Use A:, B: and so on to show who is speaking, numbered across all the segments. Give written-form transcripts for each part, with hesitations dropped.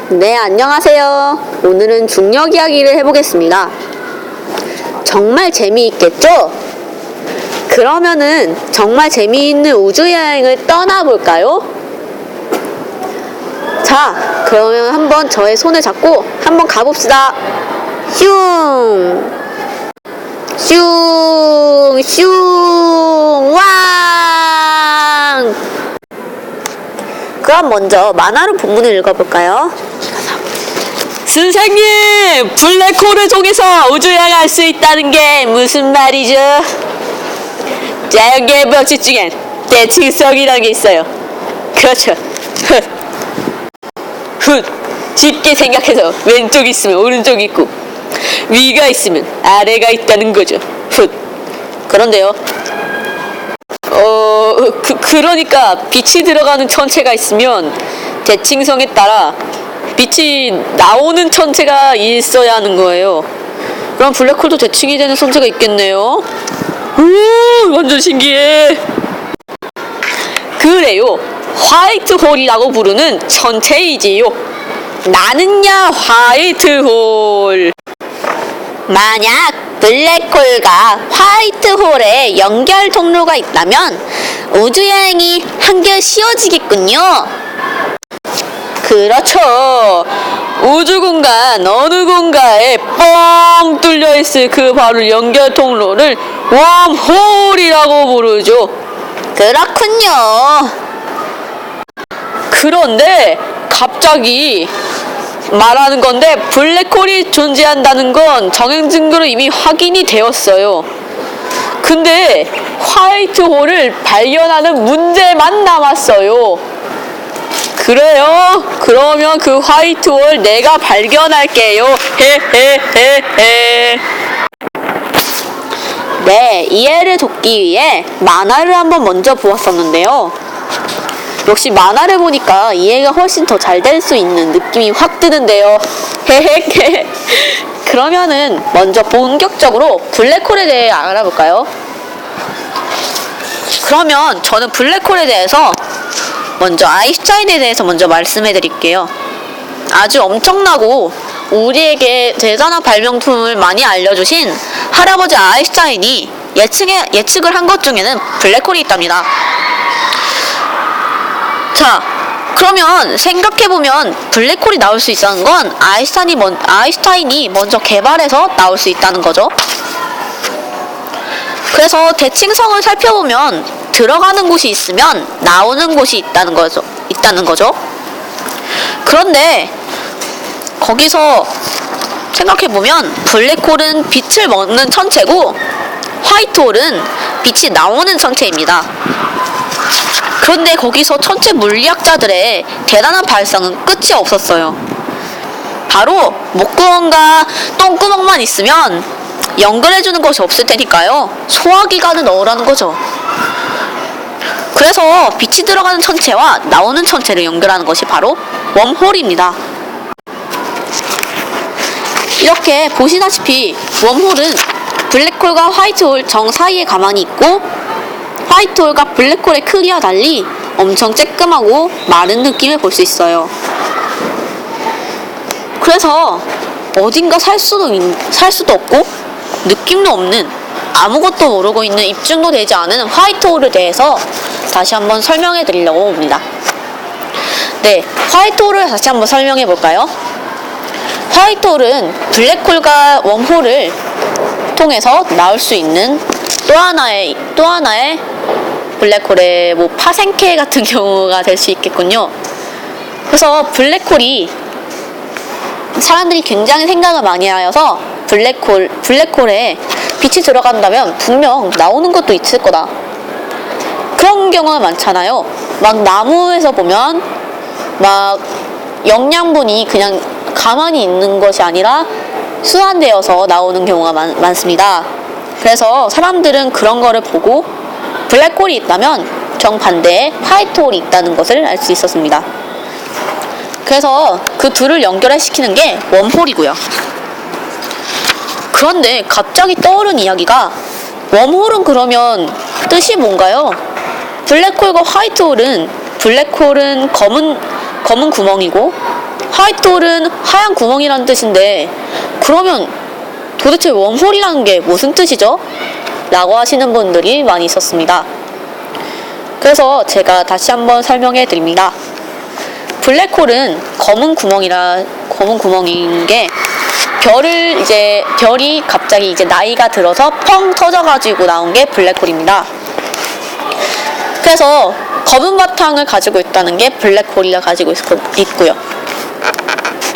A: 네, 안녕하세요. 오늘은 중력 이야기를 해보겠습니다. 정말 재미있겠죠? 그러면은 정말 재미있는 우주여행을 떠나볼까요? 자, 그러면 한번 저의 손을 잡고 한번 가봅시다. 슝! 슝! 슝! 왕! 그럼 먼저 만화로 본문을 읽어볼까요?
B: 선생님! 블랙홀을 통해서 우주여행할 수 있다는 게 무슨 말이죠? 자연계의 법칙 중엔 대칭성이라는 게 있어요. 그렇죠. 훗! 쉽게 생각해서 왼쪽이 있으면 오른쪽이 있고 위가 있으면 아래가 있다는 거죠. 훗! 그런데요. 그러니까 빛이 들어가는 천체가 있으면 대칭성에 따라 빛이 나오는 천체가 있어야 하는 거예요. 그럼 블랙홀도 대칭이 되는 천체가 있겠네요. 완전 신기해. 그래요. 화이트홀이라고 부르는 천체이지요. 나는야 화이트홀.
A: 만약 블랙홀과 화이트홀에 연결 통로가 있다면 우주여행이 한결 쉬워지겠군요.
B: 그렇죠. 우주공간 어느 공간에 뻥 뚫려있을 그 바로 연결 통로를 웜홀이라고 부르죠.
A: 그렇군요.
B: 그런데 갑자기 말하는 건데 블랙홀이 존재한다는 건 정행 증거로 이미 확인이 되었어요. 근데 화이트홀을 발견하는 문제만 남았어요. 그래요? 그러면 그 화이트홀 내가 발견할게요. 헤헤헤헤.
A: 네, 이해를 돕기 위해 만화를 한번 먼저 보았었는데요. 역시 만화를 보니까 이해가 훨씬 더 잘 될 수 있는 느낌이 확 드는데요. 헤헤헤. 그러면은 먼저 본격적으로 블랙홀에 대해 알아볼까요? 그러면 저는 블랙홀에 대해서 먼저 아인슈타인에 대해서 먼저 말씀해 드릴게요. 아주 엄청나고 우리에게 대단한 발명품을 많이 알려주신 할아버지 아인슈타인이 예측을 한 것 중에는 블랙홀이 있답니다. 자, 그러면 생각해보면 블랙홀이 나올 수 있다는 건 아인슈타인이 먼저 개발해서 나올 수 있다는 거죠. 그래서 대칭성을 살펴보면 들어가는 곳이 있으면 나오는 곳이 있다는 거죠. 그런데 거기서 생각해보면 블랙홀은 빛을 먹는 천체고 화이트홀은 빛이 나오는 천체입니다. 그런데 거기서 천체 물리학자들의 대단한 발상은 끝이 없었어요. 바로 목구멍과 똥구멍만 있으면 연결해주는 것이 없을 테니까요. 소화기관을 넣으라는 거죠. 그래서 빛이 들어가는 천체와 나오는 천체를 연결하는 것이 바로 웜홀입니다. 이렇게 보시다시피 웜홀은 블랙홀과 화이트홀 정 사이에 가만히 있고 화이트홀과 블랙홀의 크기와 달리 엄청 쬐끔하고 마른 느낌을 볼 수 있어요. 그래서 어딘가 살 수도 없고 느낌도 없는 아무것도 모르고 있는 입증도 되지 않은 화이트홀에 대해서 다시 한번 설명해 드리려고 합니다. 네, 화이트홀을 다시 한번 설명해 볼까요? 화이트홀은 블랙홀과 웜홀을 통해서 나올 수 있는 또 하나의 블랙홀의 파생케 같은 경우가 될 수 있겠군요. 그래서 블랙홀이 사람들이 굉장히 생각을 많이 하여서 블랙홀에 빛이 들어간다면 분명 나오는 것도 있을 거다. 그런 경우가 많잖아요. 막 나무에서 보면 막 영양분이 그냥 가만히 있는 것이 아니라 순환되어서 나오는 경우가 많습니다. 그래서 사람들은 그런 거를 보고 블랙홀이 있다면 정반대에 화이트홀이 있다는 것을 알 수 있었습니다. 그래서 그 둘을 연결시키는 게 웜홀이고요. 그런데 갑자기 떠오른 이야기가 웜홀은 그러면 뜻이 뭔가요? 블랙홀과 화이트홀은 블랙홀은 검은 구멍이고 화이트홀은 하얀 구멍이라는 뜻인데 그러면 도대체 웜홀이라는 게 무슨 뜻이죠? 라고 하시는 분들이 많이 있었습니다. 그래서 제가 다시 한번 설명해 드립니다. 블랙홀은 검은 구멍인 게 별이 갑자기 이제 나이가 들어서 펑 터져가지고 나온 게 블랙홀입니다. 그래서 검은 바탕을 가지고 있다는 게 블랙홀이라 가지고 있고요.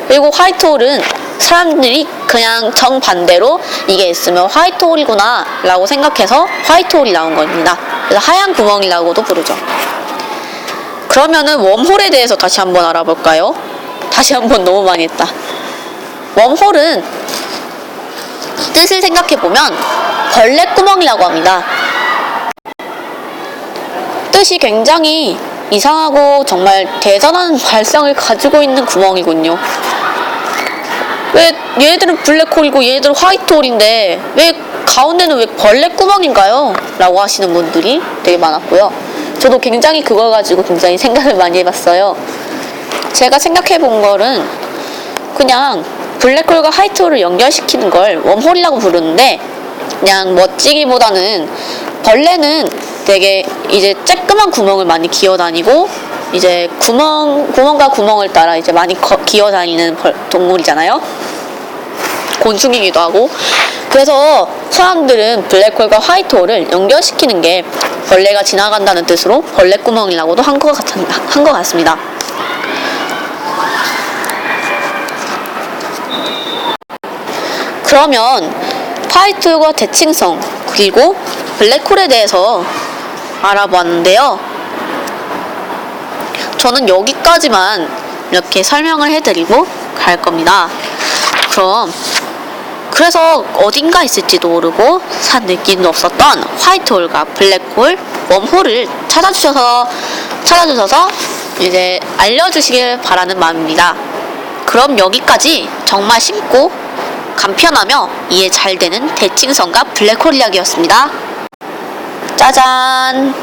A: 그리고 화이트홀은 사람들이 그냥 정반대로 이게 있으면 화이트홀이구나 라고 생각해서 화이트홀이 나온 겁니다. 그래서 하얀 구멍이라고도 부르죠. 그러면은 웜홀에 대해서 다시 한번 알아볼까요? 다시 한번 너무 많이 했다. 웜홀은 뜻을 생각해보면 벌레구멍이라고 합니다. 뜻이 굉장히 이상하고 정말 대단한 발상을 가지고 있는 구멍이군요. 왜 얘들은 블랙홀이고 얘들은 화이트홀인데 왜 가운데는 왜 벌레구멍인가요? 라고 하시는 분들이 되게 많았고요. 저도 굉장히 그걸 가지고 굉장히 생각을 많이 해봤어요. 제가 생각해본 거는 그냥 블랙홀과 화이트홀을 연결시키는 걸 웜홀이라고 부르는데 그냥 멋지기보다는 벌레는 되게 이제 쬐끄만 구멍을 많이 기어다니고 이제 구멍과 구멍을 따라 이제 많이 기어다니는 동물이잖아요. 곤충이기도 하고. 그래서 사람들은 블랙홀과 화이트홀을 연결시키는 게 벌레가 지나간다는 뜻으로 벌레구멍이라고도 한 것 같습니다. 그러면 화이트홀과 대칭성 그리고 블랙홀에 대해서 알아봤는데요. 저는 여기까지만 이렇게 설명을 해드리고 갈 겁니다. 그래서 어딘가 있을지도 모르고 산 느낌도 없었던 화이트홀과 블랙홀, 웜홀을 찾아주셔서 이제 알려주시길 바라는 마음입니다. 그럼 여기까지 정말 쉽고 간편하며 이해 잘 되는 대칭성과 블랙홀 이야기였습니다. 짜잔!